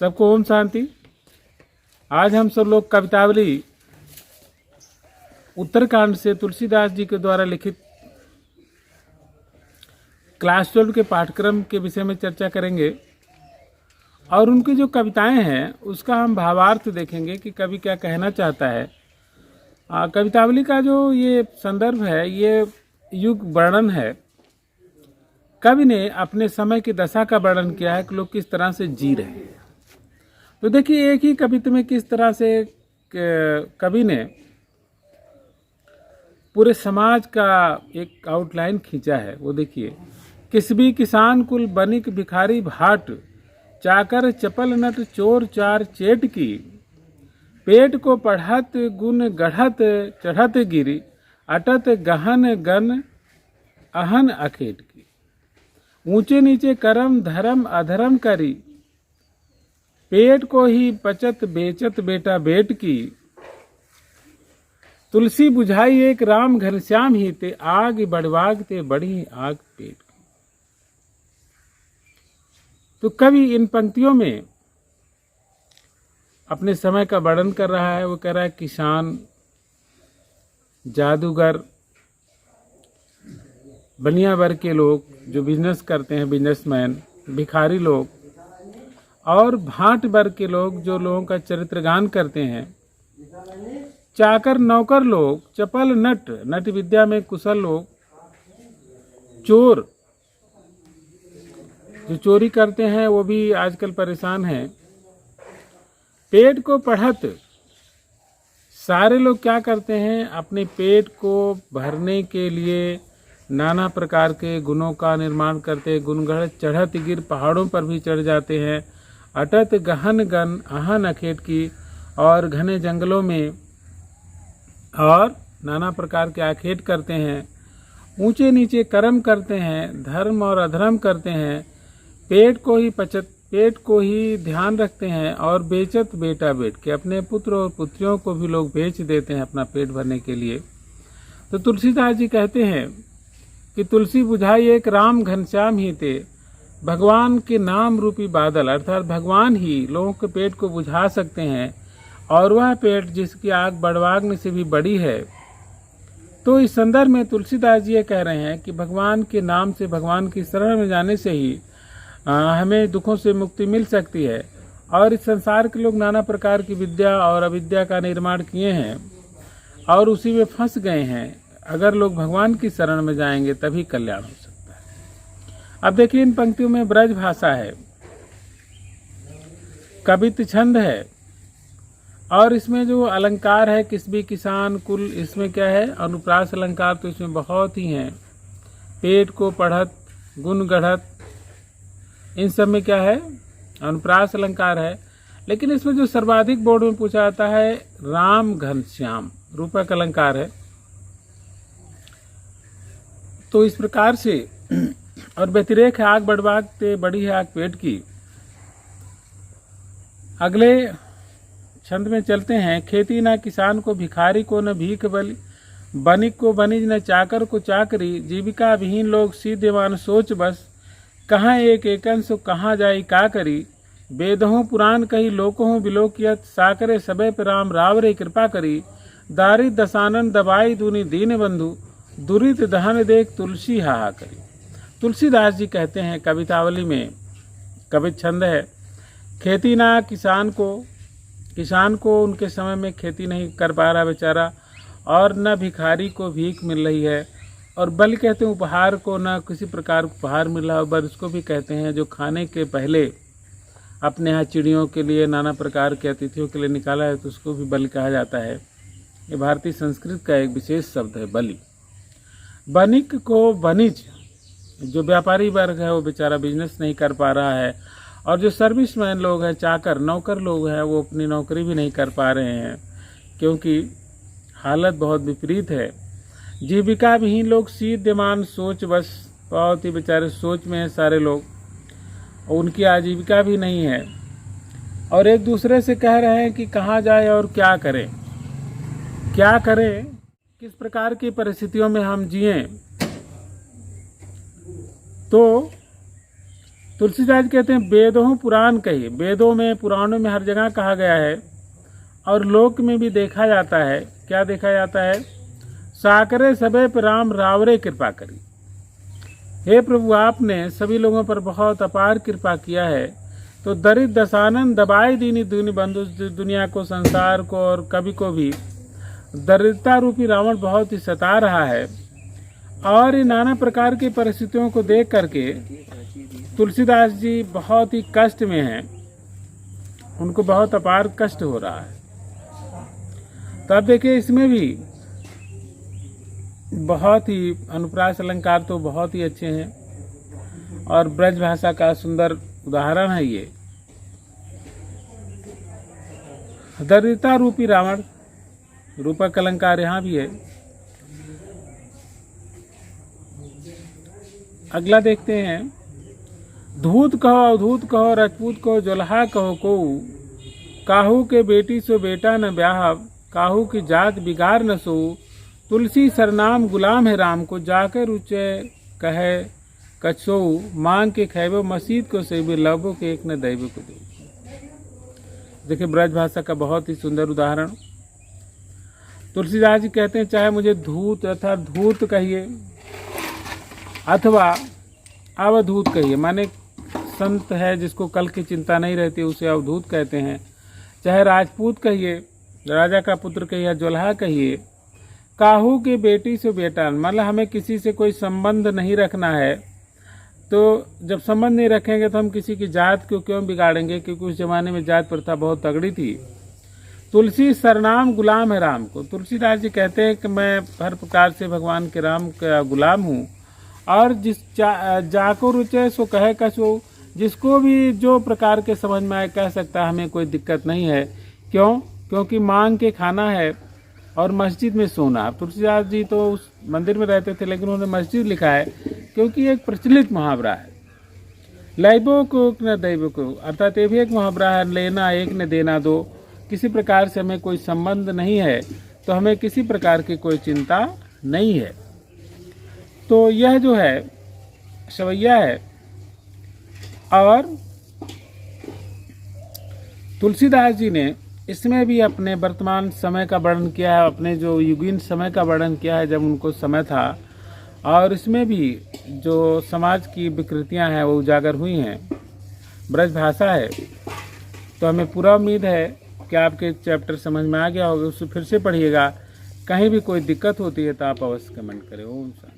सबको ओम शांति। आज हम सब लोग कवितावली उत्तरकांड से तुलसीदास जी के द्वारा लिखित क्लास 12 के पाठ्यक्रम के विषय में चर्चा करेंगे और उनकी जो कविताएं हैं उसका हम भावार्थ देखेंगे कि कवि क्या कहना चाहता है। कवितावली का जो ये संदर्भ है ये युग वर्णन है। कवि ने अपने समय की दशा का वर्णन किया है कि लोग किस तरह से जी रहे हैं। तो देखिए एक ही कविता में किस तरह से कवि ने पूरे समाज का एक आउटलाइन खींचा है। वो देखिए, किसबी किसान कुल बनिक भिखारी भाट, चाकर चपल नट चोर चार चेट की, पेट को पढ़त गुण गढ़त चढ़त गिरी, अटत गहन गन अहन अखेट की, ऊंचे नीचे करम धर्म अधर्म करी, पेट को ही पचत बेचत बेटा बेट की, तुलसी बुझाई एक राम घनश्याम ही ते, आग बढ़वाग ते बढ़ी आग पेट की। तो कवि इन पंक्तियों में अपने समय का वर्णन कर रहा है। वो कह रहा है किसान, जादूगर, बनिया वर्ग के लोग जो बिजनेस करते हैं, बिजनेसमैन, भिखारी लोग और भाट वर्ग के लोग जो लोगों का चरित्रगान करते हैं, चाकर नौकर लोग, चपल नट विद्या में कुशल लोग, चोर जो चोरी करते हैं वो भी आजकल परेशान हैं, पेट को पढ़त, सारे लोग क्या करते हैं अपने पेट को भरने के लिए नाना प्रकार के गुणों का निर्माण करते, गुणगढ़ चढ़त गिर, पहाड़ों पर भी चढ़ जाते हैं, अटत गहन गन अहन अखेट की, और घने जंगलों में और नाना प्रकार के आखेट करते हैं, ऊंचे नीचे कर्म करते हैं, धर्म और अधर्म करते हैं, पेट को ही ध्यान रखते हैं, और बेचत बेटा बेट के, अपने पुत्र और पुत्रियों को भी लोग बेच देते हैं अपना पेट भरने के लिए। तो तुलसीदास जी कहते हैं कि तुलसी बुझाई एक राम घनश्याम ही थे, भगवान के नाम रूपी बादल, अर्थात भगवान ही लोगों के पेट को बुझा सकते हैं, और वह पेट जिसकी आग बड़वाग्नि से भी बड़ी है। तो इस संदर्भ में तुलसीदास जी ये कह रहे हैं कि भगवान के नाम से, भगवान की शरण में जाने से ही हमें दुखों से मुक्ति मिल सकती है। और इस संसार के लोग नाना प्रकार की विद्या और अविद्या का निर्माण किए हैं और उसी में फंस गए हैं। अगर लोग भगवान की शरण में जाएंगे तभी कल्याण हो सकता है। अब देखिए इन पंक्तियों में ब्रज भाषा है, कवित छंद है, और इसमें जो अलंकार है किसबी किसान कुल, इसमें क्या है अनुप्रास अलंकार तो इसमें बहुत ही हैं। पेट को पढ़त, गुण गढ़त, इन सब में क्या है अनुप्रास अलंकार है। लेकिन इसमें जो सर्वाधिक बोर्ड में पूछा जाता है राम घनश्याम, रूपक अलंकार है। तो इस प्रकार से और व्यतिरेक है आग बढ़वाग ते बड़ी है आग पेट की। अगले छंद में चलते हैं, खेती ना किसान को भिखारी को न भीख बलि, बनिक को बनिज न चाकर को चाकरी, जीविका विहीन लोग सीधेवान सोच बस, कहाँ एक एकन सो कहाँ जाई का करी, वेदहों पुराण कही लोकों बिलोकियत, साकरे सबे पे राम रावरे कृपा करी, दारिद दसानन दबाई दूनी दीन बंधु, दुरित दहन देख तुलसी हाहा करी। तुलसीदास जी कहते हैं कवितावली में, कवित छंद है, खेती ना किसान को उनके समय में खेती नहीं कर पा रहा बेचारा, और न भिखारी को भीख मिल रही है, और बल कहते हैं उपहार को, न किसी प्रकार उपहार मिल रहा है। बल उसको भी कहते हैं जो खाने के पहले अपने यहाँ चिड़ियों के लिए, नाना प्रकार के अतिथियों के लिए निकाला है, तो उसको भी बल कहा जाता है। ये भारतीय संस्कृत का एक विशेष शब्द है बलि। बनिक को बनिज, जो व्यापारी वर्ग है वो बेचारा बिजनेस नहीं कर पा रहा है, और जो सर्विसमैन लोग हैं, चाकर नौकर लोग हैं, वो अपनी नौकरी भी नहीं कर पा रहे हैं क्योंकि हालत बहुत विपरीत है। जीविका विहीन लोग सीधमान सोच बस, बहुत ही बेचारे सोच में हैं सारे लोग, उनकी आजीविका भी नहीं है, और एक दूसरे से कह रहे हैं कि कहाँ जाए और क्या करें, किस प्रकार की परिस्थितियों में हम जिएं। तो तुलसीदास कहते हैं वेदों पुराण कही, वेदों में पुराणों में हर जगह कहा गया है और लोक में भी देखा जाता है। क्या देखा जाता है? साकरे सबे पे राम रावरे कृपा करी। हे प्रभु, आपने सभी लोगों पर बहुत अपार कृपा किया है, तो दरिद्र दशानन दबाई दीनी दुनि बंधु, दुनिया को, संसार को और कवि को भी दरिद्रता रूपी रावण बहुत ही सता रहा है। और ये नाना प्रकार की परिस्थितियों को देख करके तुलसीदास जी बहुत ही कष्ट में हैं, उनको बहुत अपार कष्ट हो रहा है। तो अब देखिए इसमें भी बहुत ही अनुप्रास अलंकार तो बहुत ही अच्छे हैं और ब्रज भाषा का सुंदर उदाहरण है ये। दरिद्रता रूपी रावण, रूपक अलंकार यहाँ भी है। अगला देखते हैं, धूत कहो अवधूत कहो रजपूत कहो जोल्हा कहो को, काहू के बेटी सो बेटा न ब्याह, काहू की जात बिगाड़ न सो, तुलसी सरनाम गुलाम है राम को, जाकर ऊंचे कहे कछो, मांग के खैबो मसीद को सेबे, लबो के एक न दैबो को दे। देखिए ब्रज भाषा का बहुत ही सुंदर उदाहरण। तुलसीदास जी कहते हैं चाहे मुझे धूत अर्थात धूर्त कहिए अथवा अवधूत कहिए, माने संत है जिसको कल की चिंता नहीं रहती उसे अवधूत कहते हैं। चाहे राजपूत कहिए, राजा का पुत्र कहिए, जोल्हा कहिए, काहू की बेटी से बेटा, मतलब हमें किसी से कोई संबंध नहीं रखना है। तो जब संबंध नहीं रखेंगे तो हम किसी की जात को क्यों बिगाड़ेंगे, क्योंकि उस जमाने में जात प्रथा बहुत तगड़ी थी। तुलसी सरनाम गुलाम है राम को, तुलसीदास जी कहते हैं कि मैं हर प्रकार से भगवान के राम का गुलाम हूँ। और जिस जाको रुचे सो कहे कसो, जिसको भी जो प्रकार के समझ में आए कह सकता है, हमें कोई दिक्कत नहीं है। क्यों? क्योंकि मांग के खाना है और मस्जिद में सोना। तुलसीदास जी तो उस मंदिर में रहते थे लेकिन उन्होंने मस्जिद लिखा है क्योंकि एक प्रचलित मुहावरा है, लैबो को न दैबो को, अर्थात ये भी एक मुहावरा है, लेना एक न देना दो। किसी प्रकार से हमें कोई संबंध नहीं है तो हमें किसी प्रकार की कोई चिंता नहीं है। तो यह जो है सवैया है। और तुलसीदास जी ने इसमें भी अपने वर्तमान समय का वर्णन किया है, अपने जो युगीन समय का वर्णन किया है जब उनको समय था, और इसमें भी जो समाज की विकृतियां हैं वो उजागर हुई हैं। ब्रज भाषा है तो हमें पूरा उम्मीद है कि आपके चैप्टर समझ में आ गया होगा। उससे फिर से पढ़िएगा। कहीं भी कोई दिक्कत होती है तो आप अवश्य कमेंट करें। ओम शांति।